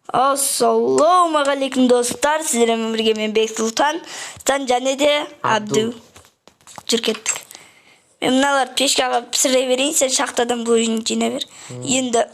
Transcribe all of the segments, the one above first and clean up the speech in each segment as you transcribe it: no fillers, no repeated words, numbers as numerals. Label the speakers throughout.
Speaker 1: Assalamualaikum dostlar. Sizlerle birlikte ben Bek Sultan. Және де Абду. Жүр кеттік. Мен мыналар пешкаға пісіре берейін, сен шахтадан бұл үйін жинай бер. Енді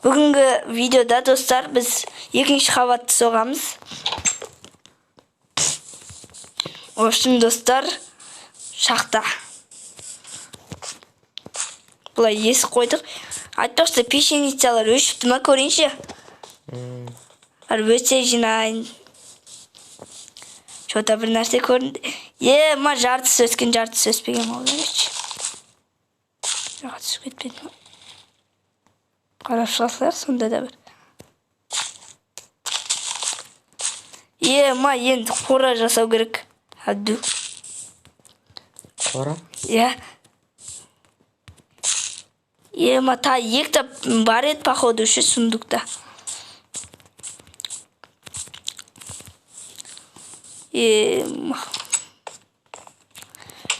Speaker 1: бүгінгі видеода достар біз екінші қабатты соғамыз. Общем достар, шахта. Бұлай есік қойдық. Айтпақшы пешеницалар өшіпті ма, көрейінші? Өте жинайын. Çoğda bir нәрсе көрінді. Ма жартысы өскен, жартысы өспеген болды. Жаққа түсіп кетпеді ма? Қарап шығасылар сонда да бір. Ма енді қора жасау керек. Абду.
Speaker 2: Қора?
Speaker 1: Ма та екі бар еді походу үші сундукта.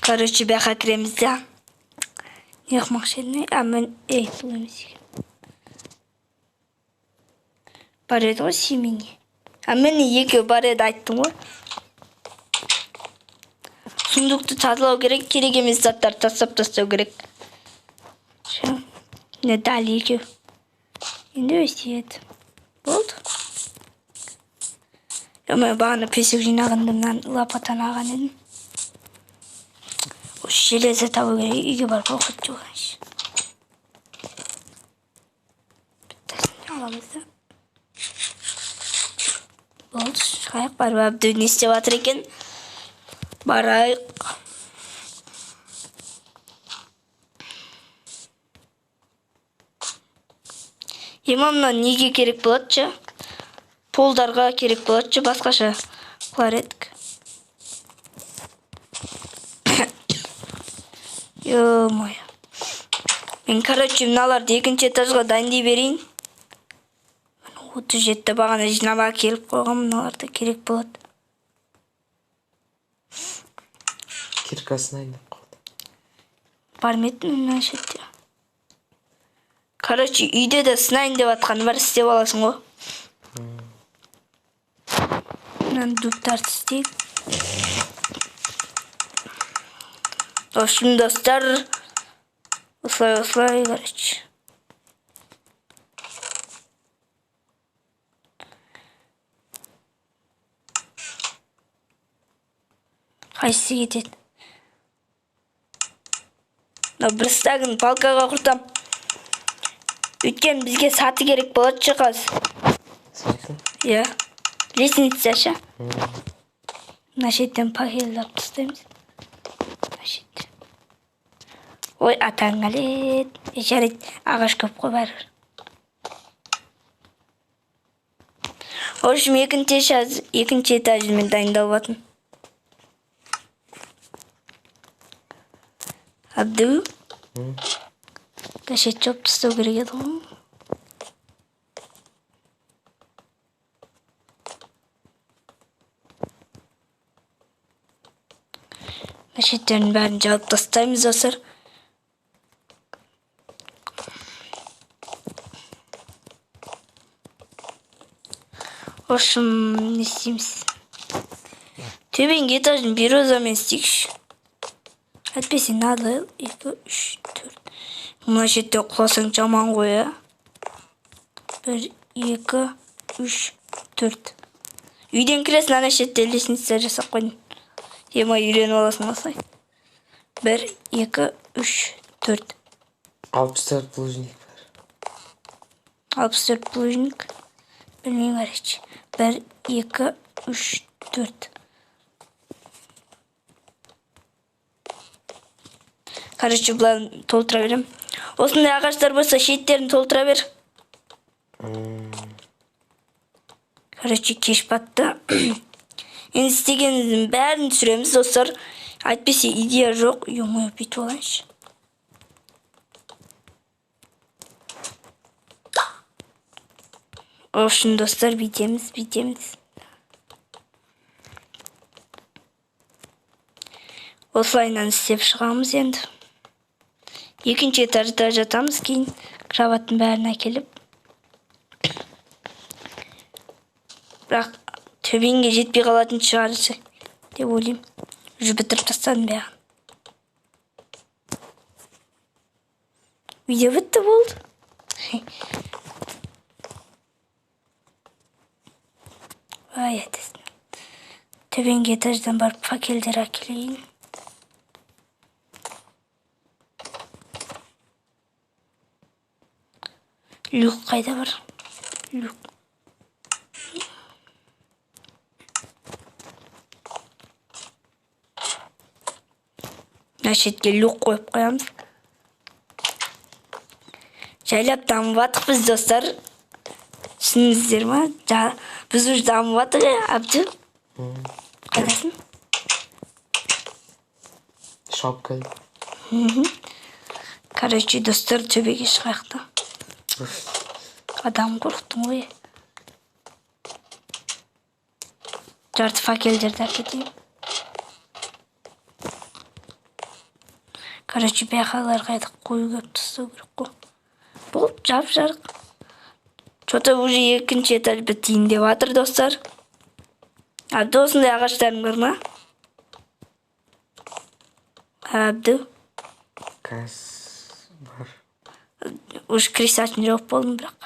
Speaker 1: Короче, бяха кіреміз да. Не қымақшы едіне? Мен бұл емес екен. Бар еді ғой семейне. Мен екеу бар еді айттым ғой. Сундукты тазалау керек, керек емес заттар тастау керек. Не дәл екеу. Енді өсиет. Болды. Мен бағана песік жинағандымнан лапатан аған едім. Железі табу керек, үйге барып оқыт жоғаншы. Біттәсін аламыз да. Болды, шығайық барып Абду не істеп жатыр екен. Барайық. Мынау неге керек болады жа? Полдарға керек болады жа, басқаша қылар едік. Ё-моё. Мен, короче, мыналарды екінші этажға дайындай берейін. 37 бағана жинала келіп қойған, мыналарды керек болады.
Speaker 2: Киркасын айнап қалды.
Speaker 1: Барметтім мына шетте. Короче, үйде де сынайын деп атқан бар, істеп аласың ғой. Мынаны дуптарды істейік. Общем, достар, осылай, короче. Қайсысы кетеді? Бір стагын палкаға құртам. Өткен бізге саты керек болады шы қаз.
Speaker 2: Саты?
Speaker 1: Лестница ша. Мына шеттен пакелдап тастаймыз. Ой, атаң әлет. Жарайды, ағаш көп қой бар. Общем, екінші этажымен дайындалып атын. Абду? Кашет жоп тастау керек еді ғой. Кашеттерін бәрін жауып тастаймыз осыр. Общем, не істейміз. Төбенгі этажын бирозамен істейікші. Әтпесе надо 2, 3, 4. Мына шетте құласаң жаман ғой, 1, 2, 3, 4. Үйден кіресін, ана шетте лестница жасап қойдың. Үйреніп аласың осылай. 1, 2, 3, 4.
Speaker 2: 64 плужник бар.
Speaker 1: 64 плужник. Білмейм, короче. 1, 2, 3, 4. Короче, бұларын толтыра берем. Осындай ағаштар болса, шеттерін толтыра бер. Короче, кеш батты. Енді істегеніміздің бәрін түсіреміз, достар. Айтпесе идея жоқ. Ё-моё, бүйтіп алайыншы. Общем, достар, бүйтеміз. Осылайынан істеп шығамыз енді. Екінші этажда жатамыз, кейін кроваттың бәрін әкеліп. Бірақ төбеңге жетпей қалатын шығаршы деп ойлаймын. Уже бітіріп тастадым бәрін. Видео бітті болды. Ай, әтесін. Төбеңге этаждан барып факелдер әкелейін. Люк қайда бар? Люк. Шетке люк қойып қоямыз. Жайлап дамып жатық біз, достар. Түсініңіздер ма? Біз уже дамып жатық, Абды. Қайдасың?
Speaker 2: Шығып келді.
Speaker 1: Короче, достар, төбеге шығайық та. Адам қорықтың ғой. Жарты факелдерді әкетейін. Короче, бәқалар қайдық қою көп тұстау керек қой. Болып, жап-жарық. Что-то уже екінші этаж бітейін деп жатыр, достар. Абды, осындай ағаштарың бар ма? Абды.
Speaker 2: Кәс бар.
Speaker 1: Уж кресачын жоқ болдым, бірақ.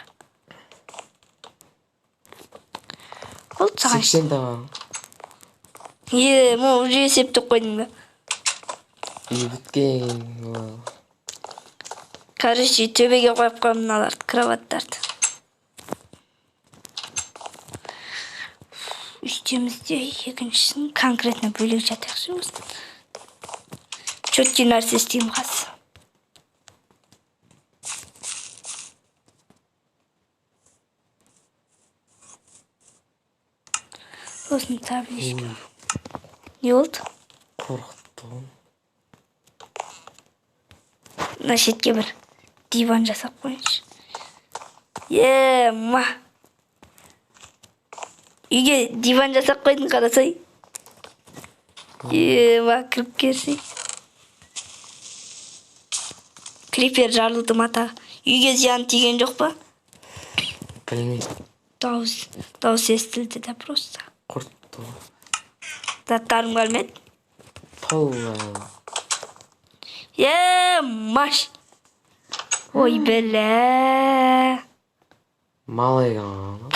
Speaker 1: Болды, саған.
Speaker 2: 80 тағам.
Speaker 1: Мо, уже есептеп қойдың ба?
Speaker 2: Біткен.
Speaker 1: Короче, төбеге қойып қойым мыналарды, кроваттарды. Үстемізде екіншісін конкретно бөлек жатақшы болсын. Чөтке нәрсе істеймін қасы. Осын табличка. Не болды?
Speaker 2: Қорқыттым.
Speaker 1: Мына шетке бір диван жасап қойыншы. Ма. Үйге диван жасап қойдың, қарасай. Ма, кіріп келсей. Крипер жарылды мата. Үйге зиян тиген жоқ па?
Speaker 2: Білмейді.
Speaker 1: Дауыс естілді да просто.
Speaker 2: Құртты.
Speaker 1: Заттарым келмеді.
Speaker 2: Толла.
Speaker 1: Маш. Ой, бәлә.
Speaker 2: Малайған.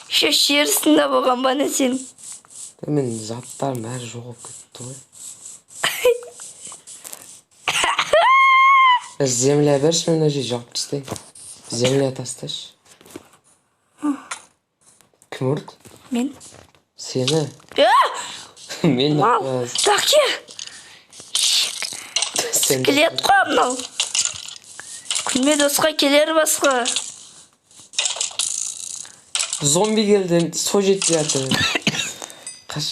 Speaker 1: Шо шерісінде болған бана сен.
Speaker 2: Мен заттарым әр жоғып кетті ғой. Земля берші, мен өже жауып тастайын. Земля тасташы. Кім ұрды?
Speaker 1: Мен.
Speaker 2: Сені. Мен ұқпаз.
Speaker 1: Тақты. Келет қой мынау. Күнме досқа келер басқа.
Speaker 2: Зомби келді, со жетті жатыр.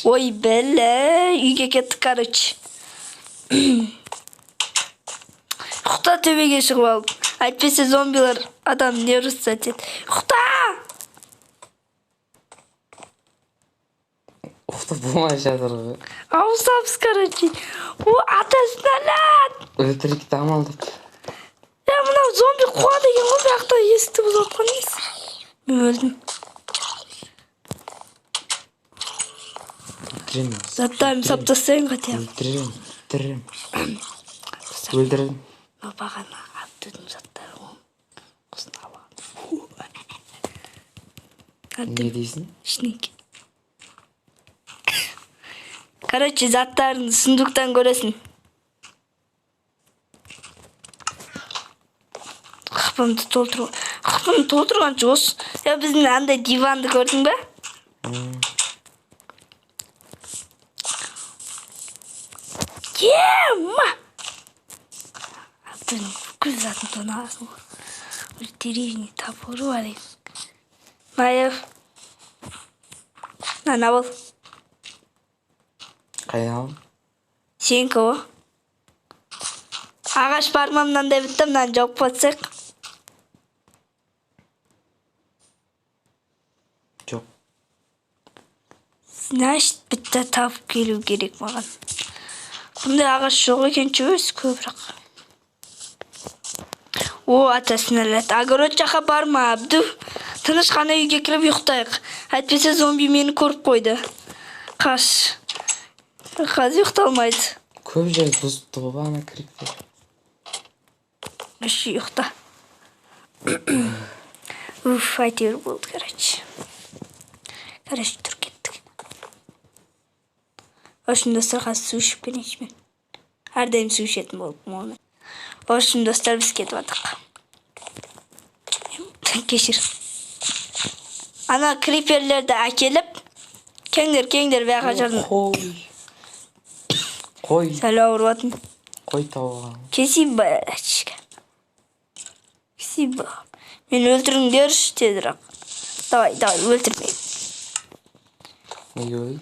Speaker 1: Ой, бәлі, үйге кеттік, короче. Құқта төбеге шығып алып. Әйтпесе зомбилар адам не ұрысса тет. Құқта!
Speaker 2: Құқта болмай жатыр ғой.
Speaker 1: Ауысапыз, короче. Атасын әләт!
Speaker 2: Өтірікті амалдап.
Speaker 1: Мынау зомби қуа деген ғой, бірақ есікті бұзып отқан емес. Мен өлдім.
Speaker 2: Өлтірем.
Speaker 1: Заттарым саптасайын қатия.
Speaker 2: Өлтірем. Өлтірем.
Speaker 1: Бағана Абдудың заттары ғой. Құсын алған.
Speaker 2: Не дейсің?
Speaker 1: Шнеке. Короче, заттарын сундуктан көресің. Қыпымды толтырған жоз. Біздің андай диванды көрдің бе? Ма! Абдудың бүкіл затын тонағасын ғой. Деревне табылу бар ек. Маев. Нана бол.
Speaker 2: Қайда ал?
Speaker 1: Сенкі о. Ағаш бармамнан да біттім, мынаны жауып батсақ.
Speaker 2: Жоқ.
Speaker 1: Значит, бітті тауып келу керек маған. Бұндай ағаш жоқ екен, өз көбірек. О, атасына ләт. Огород жаққа барма, Абду. Тыныш қана үйге кіріп ұйықтайық. Әйтпесе зомби мені көріп қойды. Қаш. Қазір ұйықталмайды.
Speaker 2: Көп жер бұзыпты ғой ана криптер.
Speaker 1: Үш ұйықта. Уф, әйтеуір болды, короче. Короче, тұр кеттік. Общем, достар, қазір су ішіп келейінші мен. Әрдайым су ішетін болып мұны. Общем, достар, біз кетіп атық. Кешір. Ана криперлерді әкеліп, кеңдер бәға жардың.
Speaker 2: Қой.
Speaker 1: Сәл ауыр батын.
Speaker 2: Қой тауған.
Speaker 1: Спасибо, бәләчігі. Спасибо. Мен өлтіріңдерші, тезірақ. Давай, өлтірмейм.
Speaker 2: Неге өлді?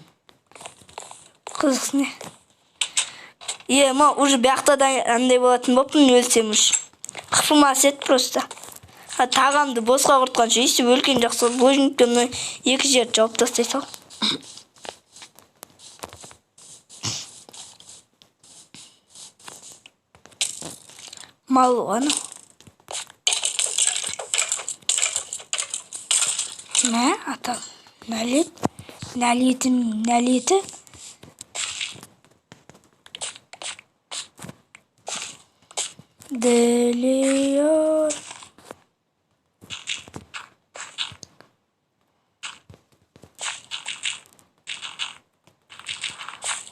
Speaker 1: Қызықсың не? Ма, уже бәқтадан андай болатын боппын, өлсем үш. Қыпылмас ет просто. Тағамды босқа құртқанша, естіп өлкен жақсы. Божникпен екі жер жауып тастай сал. Мал оны. Мә, атам. Нәлет? Нәлеті? Делиyor.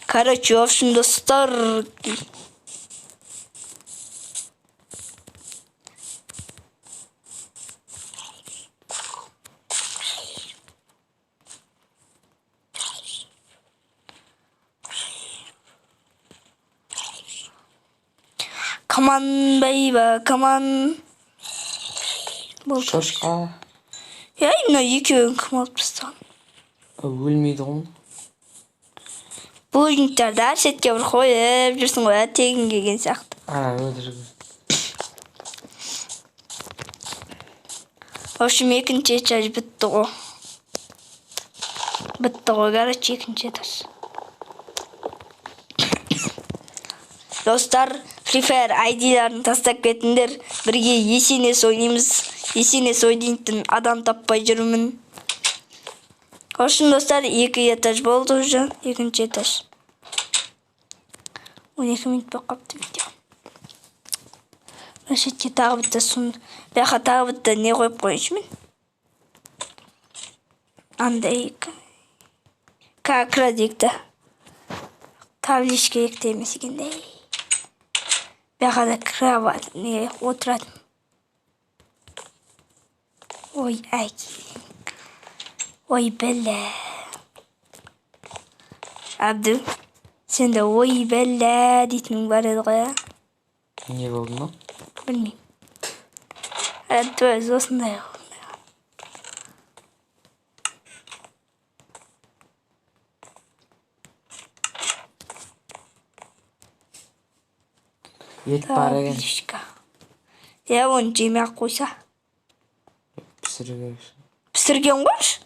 Speaker 1: Короче, в общем, достар. Come on, baby, come on.
Speaker 2: Шошқа.
Speaker 1: Ya, именно екеуін кім алып тастаған?
Speaker 2: Өлмейді ғой.
Speaker 1: Бұл жинктерді әр шетке бір қойып жүрсің ғой, тегін келген сияқты.
Speaker 2: Өлдіргі.
Speaker 1: В общем, екінші этаж бітті ғой. Короче, екінші этаж. Достар, Free Fire ID-ларын тастап кетіндер. Бірге есенес ойнаймыз. Есенес ойнайтын адам таппай жүрмін. Общем, достар, екі этаж болды уже. Екінші этаж. 12 минут болып қапты видео. Шетке тағы бітті сон. Бәқа тағы бітті не қойып қойыншы мен? Андай. Какра декті. Таблиш керек емес екендей. Бәқа да кроват не отыратын. Ой, әке. Ой, бәлі. Абду, сен де ой, бәлі дейтінің бар еді ғой, а?
Speaker 2: Не болды ма?
Speaker 1: Білмейм. Өз осындай ғой.
Speaker 2: Ет бар екен.
Speaker 1: Я оны жемей-ақ қойса.
Speaker 2: Пісірген.
Speaker 1: Пісірген қойшы?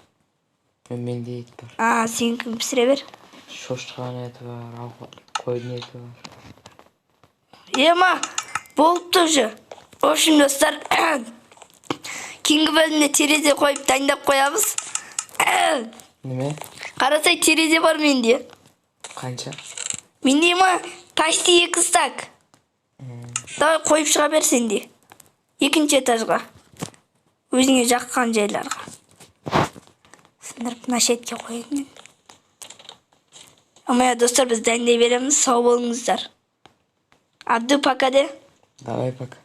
Speaker 2: Менде ет бар.
Speaker 1: Сен кім пісіре бер?
Speaker 2: Шошқан еті бар, қойдың еті бар.
Speaker 1: Ема, болыпты уже. В общем, достар, кейінгі бөлімде терезе қойып дайындап қоямыз.
Speaker 2: Неме?
Speaker 1: Қарасай, терезе бар менде.
Speaker 2: Қанша?
Speaker 1: Менде ма, почти 2 стак. Давай қойып шыға бер сенде. Екінші этажға. Өзіңе жаққан жайларға. Сындырып нашетке қойын. Амая, достар, біз дайындай береміз. Сау болыңыздар. Абду, пока де.
Speaker 2: Давай пока.